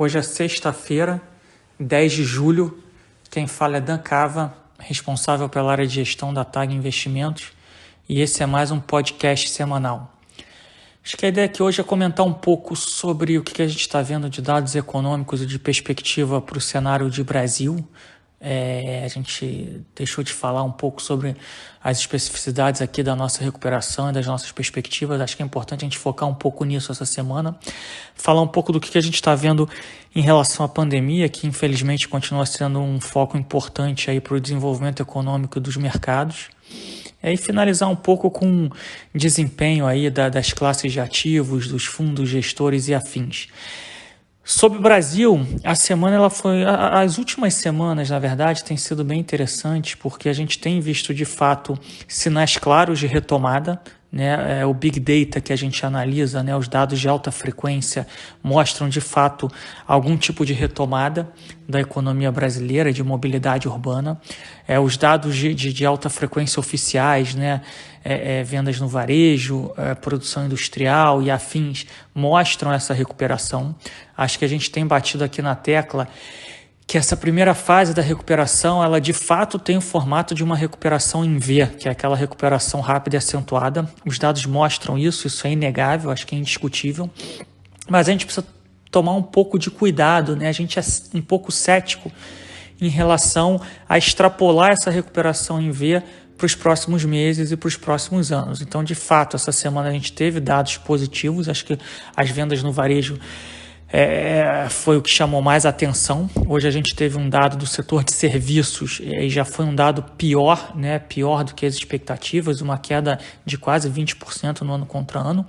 Hoje é sexta-feira, 10 de julho. Quem fala é Dan Cava, responsável pela área de gestão da TAG Investimentos, e esse é mais um podcast semanal. Acho que a ideia aqui hoje é comentar um pouco sobre o que a gente está vendo de dados econômicos e de perspectiva para o cenário de Brasil. A gente deixou de falar um pouco sobre as especificidades aqui da nossa recuperação e das nossas perspectivas. Acho que é importante a gente focar um pouco nisso essa semana. Falar um pouco do que a gente está vendo em relação à pandemia, que infelizmente continua sendo um foco importante aí para o desenvolvimento econômico dos mercados. E finalizar um pouco com desempenho aí das classes de ativos, dos fundos gestores e afins. Sobre o Brasil, as últimas semanas, na verdade, têm sido bem interessantes, porque a gente tem visto, de fato, sinais claros de retomada, né? O Big Data que a gente analisa, né? Os dados de alta frequência mostram, de fato, algum tipo de retomada da economia brasileira, de mobilidade urbana. Os dados de alta frequência oficiais, né? Vendas no varejo, produção industrial e afins, mostram essa recuperação. Acho que a gente tem batido aqui na tecla que essa primeira fase da recuperação, ela de fato tem o formato de uma recuperação em V, que é aquela recuperação rápida e acentuada. Os dados mostram isso é inegável, acho que é indiscutível. Mas a gente precisa tomar um pouco de cuidado, né? A gente é um pouco cético em relação a extrapolar essa recuperação em V para os próximos meses e para os próximos anos. Então, de fato, essa semana a gente teve dados positivos. Acho que as vendas no varejo foi o que chamou mais atenção. Hoje a gente teve um dado do setor de serviços e já foi um dado pior, né? Pior do que as expectativas, uma queda de quase 20% no ano contra ano.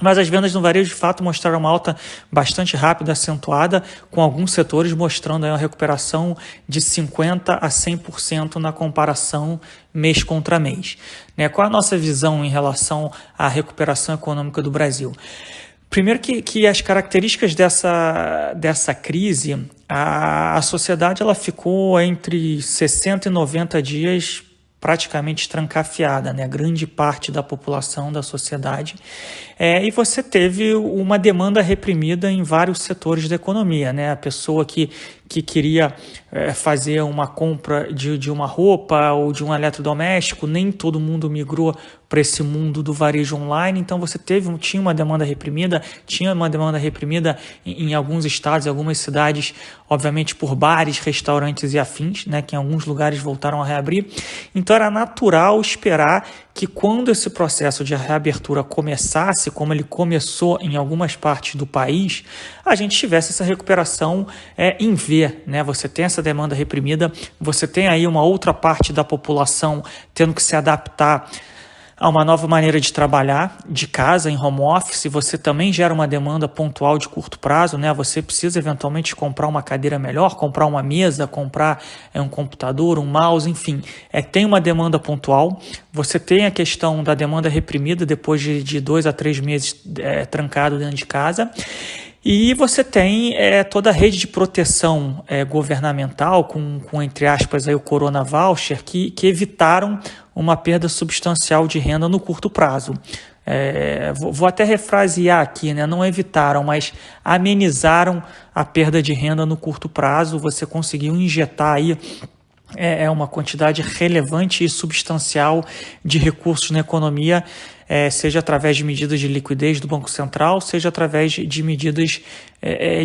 Mas as vendas no varejo, de fato, mostraram uma alta bastante rápida, acentuada, com alguns setores mostrando aí uma recuperação de 50% a 100% na comparação mês contra mês. Qual é a nossa visão em relação à recuperação econômica do Brasil? Primeiro que as características dessa crise, a sociedade ela ficou entre 60 e 90 dias praticamente trancafiada, né? Grande parte da população, da sociedade. E você teve uma demanda reprimida em vários setores da economia, né? A pessoa que queria fazer uma compra de uma roupa ou de um eletrodoméstico, nem todo mundo migrou para esse mundo do varejo online, então você tinha uma demanda reprimida, em alguns estados, em algumas cidades, obviamente por bares, restaurantes e afins, né, que em alguns lugares voltaram a reabrir. Então era natural esperar que quando esse processo de reabertura começasse, como ele começou em algumas partes do país, a gente tivesse essa recuperação em V, né? Você tem essa demanda reprimida, você tem aí uma outra parte da população tendo que se adaptar a uma nova maneira de trabalhar de casa, em home office. Você também gera uma demanda pontual de curto prazo, né? Você precisa eventualmente comprar uma cadeira melhor, comprar uma mesa, comprar um computador, um mouse, enfim. Tem uma demanda pontual. Você tem a questão da demanda reprimida depois de 2 a 3 meses trancado dentro de casa. E você tem toda a rede de proteção governamental, com entre aspas, aí, o Corona Voucher, que evitaram uma perda substancial de renda no curto prazo. Vou até refrasear aqui, né? Não evitaram, mas amenizaram a perda de renda no curto prazo. Você conseguiu injetar aí uma quantidade relevante e substancial de recursos na economia, seja através de medidas de liquidez do Banco Central, seja através de medidas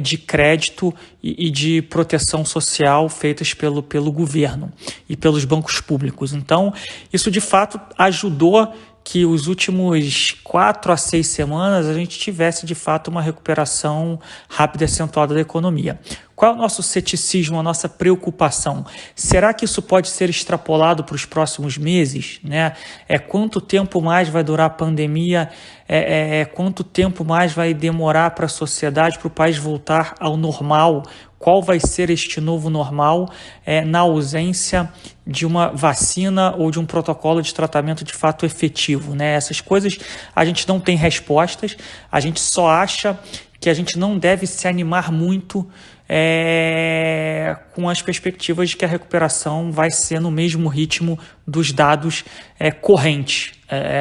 de crédito e de proteção social feitas pelo governo e pelos bancos públicos. Então, isso de fato ajudou que os últimos 4 a 6 semanas a gente tivesse de fato uma recuperação rápida e acentuada da economia. Qual é o nosso ceticismo, a nossa preocupação? Será que isso pode ser extrapolado para os próximos meses, né? Quanto tempo mais vai durar a pandemia? Quanto tempo mais vai demorar para a sociedade, para o país voltar ao normal? Qual vai ser este novo normal na ausência de uma vacina ou de um protocolo de tratamento de fato efetivo, né? Essas coisas a gente não tem respostas, a gente só acha que a gente não deve se animar muito com as perspectivas de que a recuperação vai ser no mesmo ritmo dos dados correntes.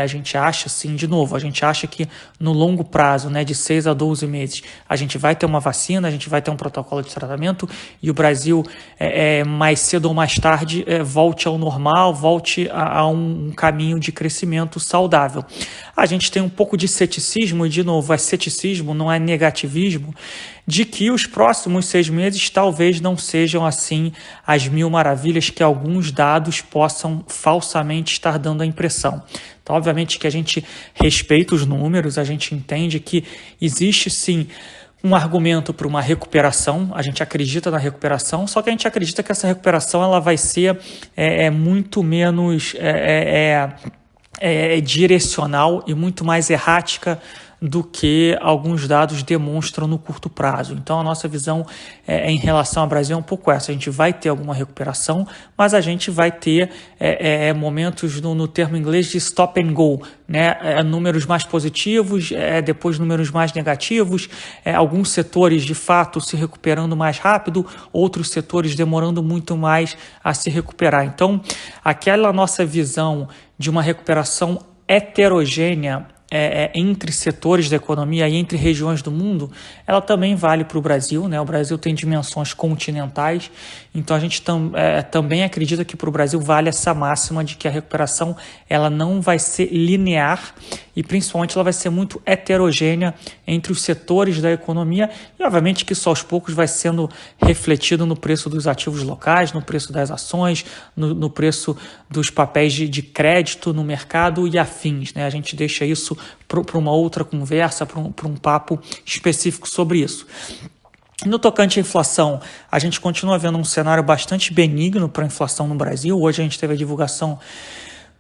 A gente acha, assim, de novo, a gente acha que no longo prazo, né, de 6 a 12 meses, a gente vai ter uma vacina, a gente vai ter um protocolo de tratamento e o Brasil, mais cedo ou mais tarde, volte ao normal, volte a um caminho de crescimento saudável. A gente tem um pouco de ceticismo, e de novo, é ceticismo, não é negativismo, de que os próximos 6 meses talvez não sejam assim as mil maravilhas que alguns dados possam falsamente estar dando a impressão. Então, obviamente que a gente respeita os números, a gente entende que existe sim um argumento para uma recuperação, a gente acredita na recuperação, só que a gente acredita que essa recuperação ela vai ser muito menos direcional e muito mais errática do que alguns dados demonstram no curto prazo. Então, a nossa visão em relação ao Brasil é um pouco essa. A gente vai ter alguma recuperação, mas a gente vai ter momentos, no termo inglês, de stop and go, né? Números mais positivos, depois números mais negativos, alguns setores, de fato, se recuperando mais rápido, outros setores demorando muito mais a se recuperar. Então, aquela nossa visão de uma recuperação heterogênea entre setores da economia e entre regiões do mundo, ela também vale para o Brasil, né? O Brasil tem dimensões continentais, então a gente também acredita que para o Brasil vale essa máxima de que a recuperação ela não vai ser linear e principalmente ela vai ser muito heterogênea entre os setores da economia e obviamente que isso aos poucos vai sendo refletido no preço dos ativos locais, no preço das ações, no preço dos papéis de crédito no mercado e afins, né? A gente deixa isso para uma outra conversa, para um papo específico sobre isso. No tocante à inflação, a gente continua vendo um cenário bastante benigno para a inflação no Brasil. Hoje a gente teve a divulgação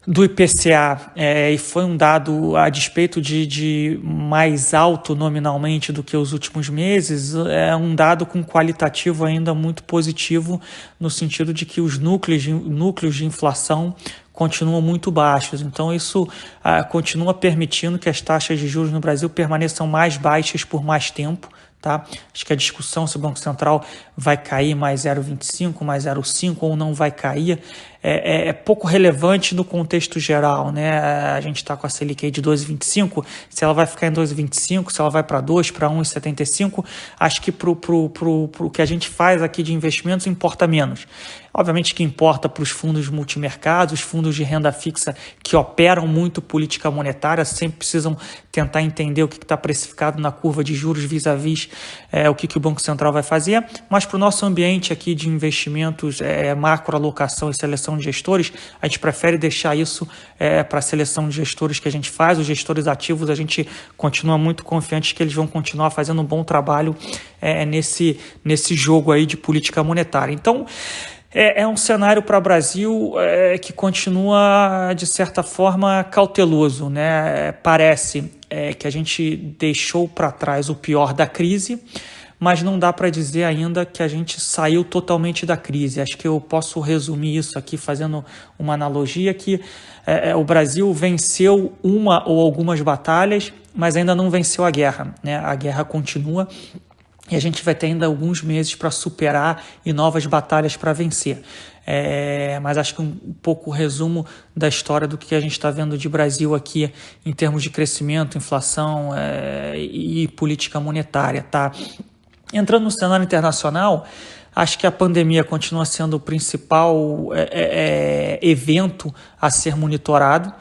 do IPCA e foi um dado a despeito de mais alto nominalmente do que os últimos meses, um dado com qualitativo ainda muito positivo no sentido de que os núcleos de inflação continuam muito baixos. Então isso continua permitindo que as taxas de juros no Brasil permaneçam mais baixas por mais tempo. Tá? Acho que a discussão se o Banco Central vai cair mais 0,25, mais 0,5 ou não vai cair é pouco relevante no contexto geral, né? A gente está com a Selic aí de 2,25, se ela vai ficar em 2,25, se ela vai para 2, para 1,75, acho que pro que a gente faz aqui de investimentos importa menos. Obviamente que importa para os fundos multimercados, os fundos de renda fixa que operam muito política monetária, sempre precisam tentar entender o que está precificado na curva de juros vis-à-vis o que o Banco Central vai fazer, mas para o nosso ambiente aqui de investimentos, macroalocação e seleção de gestores, a gente prefere deixar isso para a seleção de gestores que a gente faz. Os gestores ativos, a gente continua muito confiante que eles vão continuar fazendo um bom trabalho nesse jogo aí de política monetária. Então, é um cenário para o Brasil que continua, de certa forma, cauteloso, né? Parece que a gente deixou para trás o pior da crise, mas não dá para dizer ainda que a gente saiu totalmente da crise. Acho que eu posso resumir isso aqui fazendo uma analogia que o Brasil venceu uma ou algumas batalhas, mas ainda não venceu a guerra, né? A guerra continua. E a gente vai ter ainda alguns meses para superar e novas batalhas para vencer. Mas acho que um pouco o resumo da história do que a gente está vendo de Brasil aqui em termos de crescimento, inflação e política monetária. Tá? Entrando no cenário internacional, acho que a pandemia continua sendo o principal evento a ser monitorado.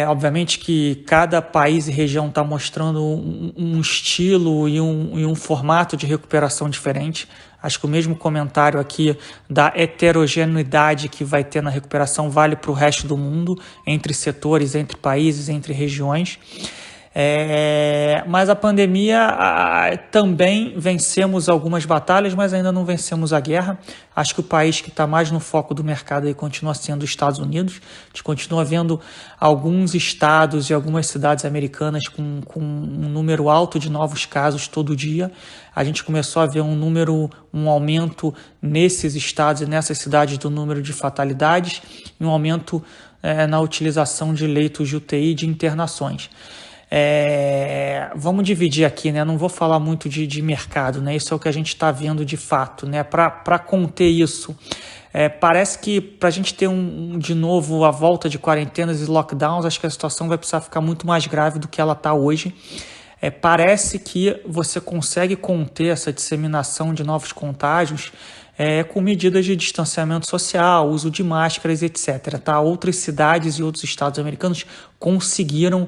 Obviamente que cada país e região está mostrando um estilo e um formato de recuperação diferente. Acho que o mesmo comentário aqui da heterogeneidade que vai ter na recuperação vale para o resto do mundo, entre setores, entre países, entre regiões. Mas a pandemia também vencemos algumas batalhas, mas ainda não vencemos a guerra. Acho que o país que está mais no foco do mercado aí continua sendo os Estados Unidos. A gente continua vendo alguns estados e algumas cidades americanas com um número alto de novos casos todo dia. A gente começou a ver um aumento nesses estados e nessas cidades do número de fatalidades e um aumento na utilização de leitos de UTI e de internações. Vamos dividir aqui, né? Não vou falar muito de mercado, né? Isso é o que a gente está vendo de fato, né? Para conter isso, parece que para a gente ter de novo a volta de quarentenas e lockdowns, acho que a situação vai precisar ficar muito mais grave do que ela está hoje. Parece que você consegue conter essa disseminação de novos contágios com medidas de distanciamento social, uso de máscaras, etc. Tá? Outras cidades e outros estados americanos conseguiram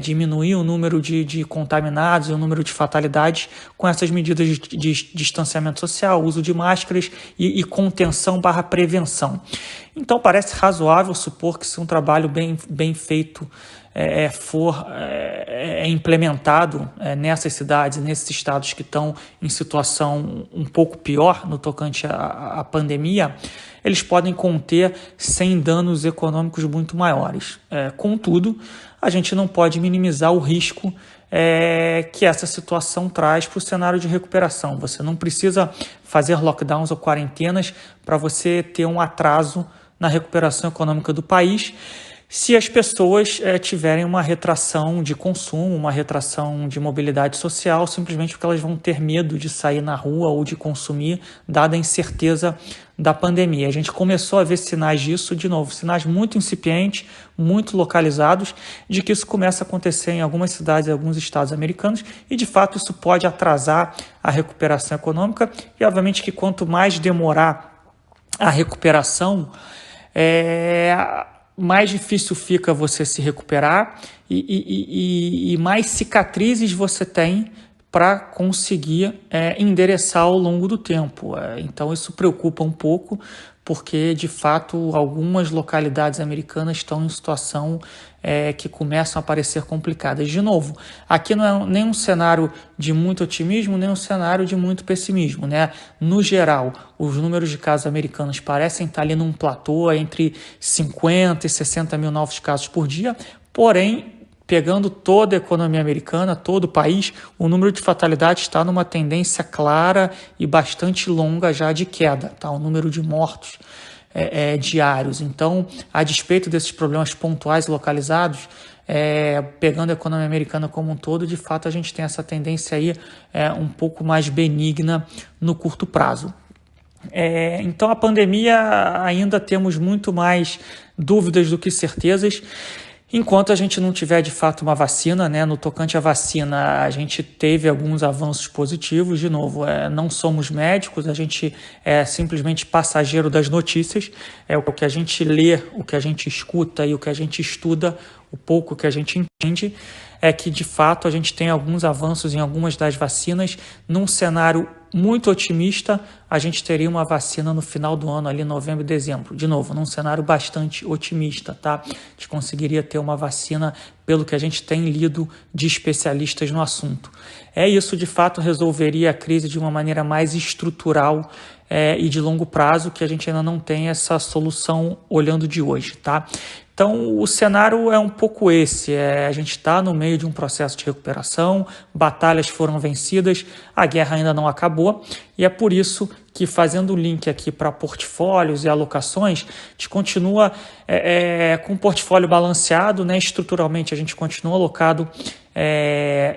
diminuir o número de contaminados e o número de fatalidades com essas medidas de distanciamento social, uso de máscaras e contenção / prevenção. Então parece razoável supor que se um trabalho bem feito for implementado nessas cidades, nesses estados que estão em situação um pouco pior no tocante à pandemia, eles podem conter sem danos econômicos muito maiores. Contudo, a gente não pode minimizar o risco que essa situação traz para o cenário de recuperação. Você não precisa fazer lockdowns ou quarentenas para você ter um atraso na recuperação econômica do país, se as pessoas tiverem uma retração de consumo, uma retração de mobilidade social, simplesmente porque elas vão ter medo de sair na rua ou de consumir, dada a incerteza da pandemia. A gente começou a ver sinais disso, de novo, sinais muito incipientes, muito localizados, de que isso começa a acontecer em algumas cidades e alguns estados americanos, e de fato isso pode atrasar a recuperação econômica, e obviamente que quanto mais demorar a recuperação, mais difícil fica você se recuperar e mais cicatrizes você tem para conseguir endereçar ao longo do tempo. Então isso preocupa um pouco, porque de fato algumas localidades americanas estão em situação que começam a parecer complicadas. De novo, aqui não é nem um cenário de muito otimismo, nem um cenário de muito pessimismo, né? No geral, os números de casos americanos parecem estar ali num platô entre 50 e 60 mil novos casos por dia, porém, pegando toda a economia americana, todo o país, o número de fatalidades está numa tendência clara e bastante longa já de queda, tá? O número de mortos diários. Então, a despeito desses problemas pontuais e localizados, pegando a economia americana como um todo, de fato a gente tem essa tendência aí um pouco mais benigna no curto prazo. Então a pandemia ainda temos muito mais dúvidas do que certezas. Enquanto a gente não tiver de fato uma vacina, né? No tocante à vacina, a gente teve alguns avanços positivos. De novo, não somos médicos, a gente é simplesmente passageiro das notícias. O que a gente lê, o que a gente escuta e o que a gente estuda, o pouco que a gente entende, é que de fato a gente tem alguns avanços em algumas das vacinas. Num cenário muito otimista, a gente teria uma vacina no final do ano, ali novembro e dezembro. De novo, num cenário bastante otimista, tá? A gente conseguiria ter uma vacina, pelo que a gente tem lido de especialistas no assunto. Isso, de fato, resolveria a crise de uma maneira mais estrutural e de longo prazo, que a gente ainda não tem essa solução olhando de hoje, tá? Então, o cenário é um pouco esse. A gente está no meio de um processo de recuperação, batalhas foram vencidas, a guerra ainda não acabou, e é por isso que, fazendo o link aqui para portfólios e alocações, a gente continua com um portfólio balanceado, né? Estruturalmente a gente continua alocado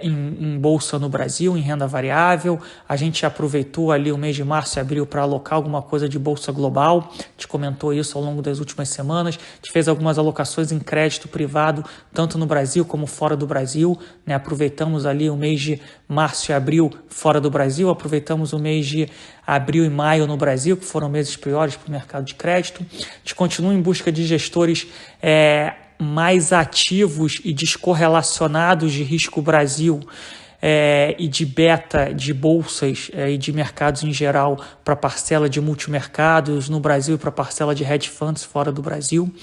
em bolsa no Brasil, em renda variável. A gente aproveitou ali o mês de março e abril para alocar alguma coisa de bolsa global, a gente comentou isso ao longo das últimas semanas, a gente fez algumas alocações em crédito privado, tanto no Brasil como fora do Brasil, né? Aproveitamos ali o mês de março e abril fora do Brasil, aproveitamos o mês de abril e maio no Brasil, que foram meses piores para o mercado de crédito. A gente continua em busca de gestores mais ativos e descorrelacionados de risco Brasil e de beta de bolsas e de mercados em geral para parcela de multimercados no Brasil e para parcela de hedge funds fora do Brasil.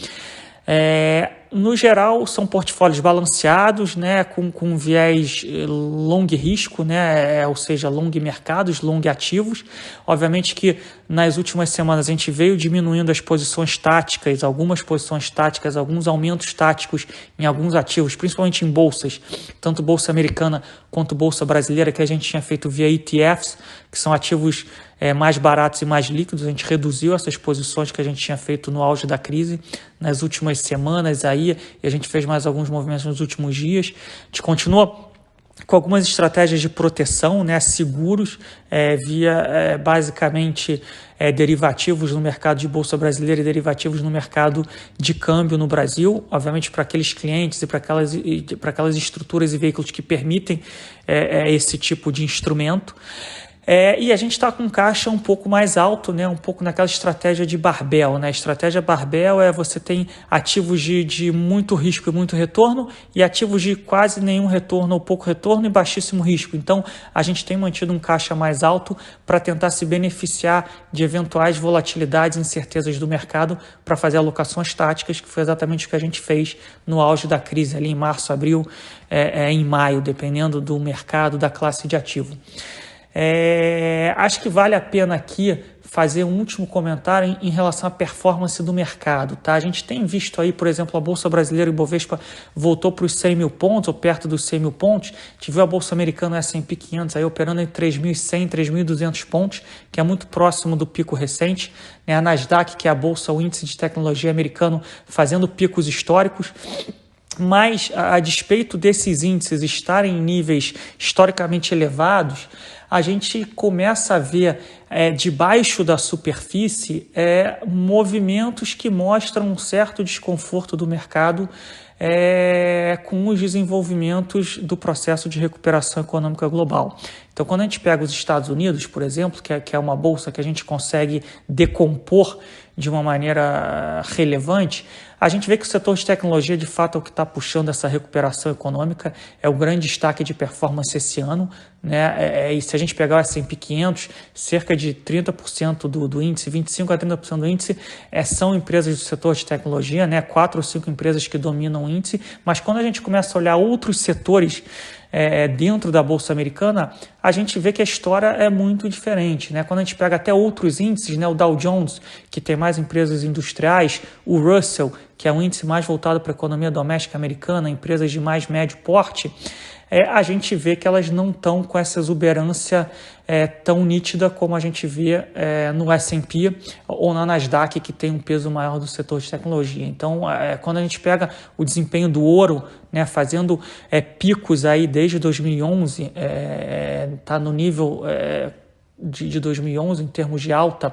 No geral, são portfólios balanceados, né, com viés long risco, né, ou seja, long mercados, long ativos. Obviamente que nas últimas semanas a gente veio diminuindo as posições táticas, algumas posições táticas, alguns aumentos táticos em alguns ativos, principalmente em bolsas, tanto bolsa americana quanto bolsa brasileira, que a gente tinha feito via ETFs, que são ativos mais baratos e mais líquidos. A gente reduziu essas posições que a gente tinha feito no auge da crise nas últimas semanas aí, e a gente fez mais alguns movimentos nos últimos dias. A gente continua com algumas estratégias de proteção, né, seguros, via basicamente derivativos no mercado de bolsa brasileira e derivativos no mercado de câmbio no Brasil, obviamente para aqueles clientes e para aquelas estruturas e veículos que permitem esse tipo de instrumento. E a gente está com caixa um pouco mais alto, né? Um pouco naquela estratégia de barbell, né? A estratégia barbell você tem ativos de muito risco e muito retorno e ativos de quase nenhum retorno ou pouco retorno e baixíssimo risco. Então, a gente tem mantido um caixa mais alto para tentar se beneficiar de eventuais volatilidades e incertezas do mercado para fazer alocações táticas, que foi exatamente o que a gente fez no auge da crise, ali em março, abril, em maio, dependendo do mercado, da classe de ativo. Acho que vale a pena aqui fazer um último comentário em relação à performance do mercado. Tá? A gente tem visto aí, por exemplo, a Bolsa Brasileira e o Bovespa voltou para os 100 mil pontos, ou perto dos 100 mil pontos. A gente viu a Bolsa Americana S&P 500 aí operando em 3.100, 3.200 pontos, que é muito próximo do pico recente. A Nasdaq, que é a Bolsa, o índice de tecnologia americano, fazendo picos históricos. Mas, a despeito desses índices estarem em níveis historicamente elevados, a gente começa a ver debaixo da superfície movimentos que mostram um certo desconforto do mercado com os desenvolvimentos do processo de recuperação econômica global. Então, quando a gente pega os Estados Unidos, por exemplo, que é uma bolsa que a gente consegue decompor de uma maneira relevante, a gente vê que o setor de tecnologia, de fato, é o que está puxando essa recuperação econômica, é o grande destaque de performance esse ano, né? E se a gente pegar o S&P 500, cerca de 30% do índice, 25% a 30% do índice, são empresas do setor de tecnologia, né? 4 ou 5 empresas que dominam o índice, mas quando a gente começa a olhar outros setores dentro da Bolsa Americana, a gente vê que a história é muito diferente, né? Quando a gente pega até outros índices, né? O Dow Jones, que tem mais empresas industriais, o Russell, que é um índice mais voltado para a economia doméstica americana, empresas de mais médio porte, a gente vê que elas não estão com essa exuberância tão nítida como a gente vê no S&P ou na Nasdaq, que tem um peso maior do setor de tecnologia. Então, quando a gente pega o desempenho do ouro, né, fazendo picos aí desde 2011, está no nível de 2011 em termos de alta,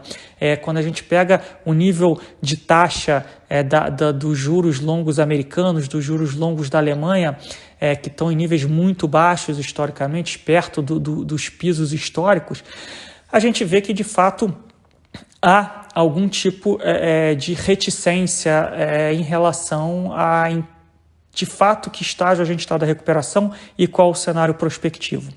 quando a gente pega o nível de taxa dos juros longos americanos, dos juros longos da Alemanha, que estão em níveis muito baixos historicamente, perto dos pisos históricos, a gente vê que de fato há algum tipo de reticência em relação a de fato que estágio a gente está da recuperação e qual o cenário prospectivo.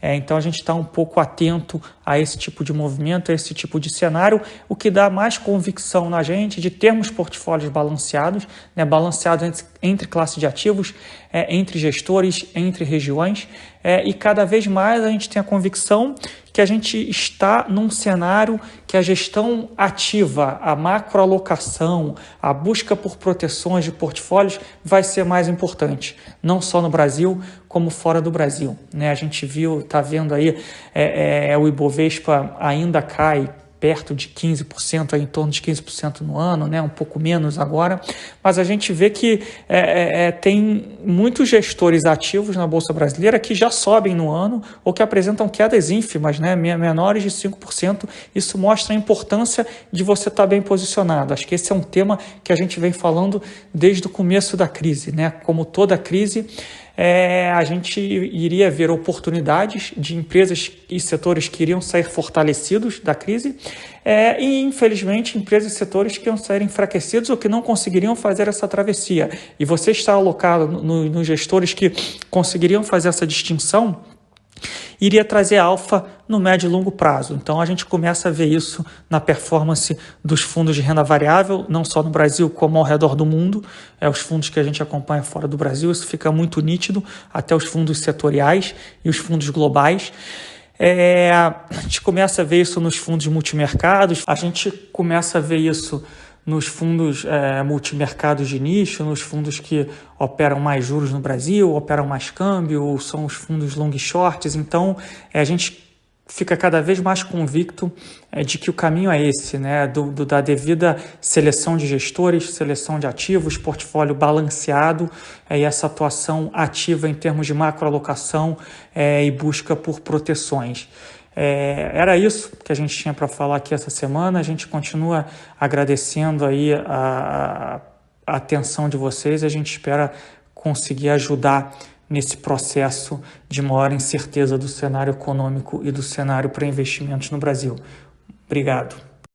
Então a gente está um pouco atento a esse tipo de movimento, a esse tipo de cenário, o que dá mais convicção na gente de termos portfólios balanceados, né, balanceados entre classes de ativos, entre gestores, entre regiões, e cada vez mais a gente tem a convicção que a gente está num cenário que a gestão ativa, a macroalocação, a busca por proteções de portfólios vai ser mais importante, não só no Brasil, como fora do Brasil. Né? A gente está vendo aí o Ibovespa ainda cai perto de 15%, em torno de 15% no ano, né? Um pouco menos agora, mas a gente vê que tem muitos gestores ativos na Bolsa Brasileira que já sobem no ano ou que apresentam quedas ínfimas, né? Menores de 5%. Isso mostra a importância de você estar bem posicionado. Acho que esse é um tema que a gente vem falando desde o começo da crise, né? Como toda crise, a gente iria ver oportunidades de empresas e setores que iriam sair fortalecidos da crise e, infelizmente, empresas e setores que iam sair enfraquecidos ou que não conseguiriam fazer essa travessia. E você está alocado nos gestores que conseguiriam fazer essa distinção, iria trazer alfa no médio e longo prazo. Então, a gente começa a ver isso na performance dos fundos de renda variável, não só no Brasil, como ao redor do mundo. Os fundos que a gente acompanha fora do Brasil, isso fica muito nítido, até os fundos setoriais e os fundos globais. A gente começa a ver isso nos fundos multimercados, a gente começa a ver isso nos fundos multimercados de nicho, nos fundos que operam mais juros no Brasil, operam mais câmbio, são os fundos long shorts. Então, a gente fica cada vez mais convicto de que o caminho é esse, né? Da devida seleção de gestores, seleção de ativos, portfólio balanceado e essa atuação ativa em termos de macroalocação e busca por proteções. Era isso que a gente tinha para falar aqui essa semana. A gente continua agradecendo aí a atenção de vocês. A gente espera conseguir ajudar nesse processo de maior incerteza do cenário econômico e do cenário para investimentos no Brasil. Obrigado.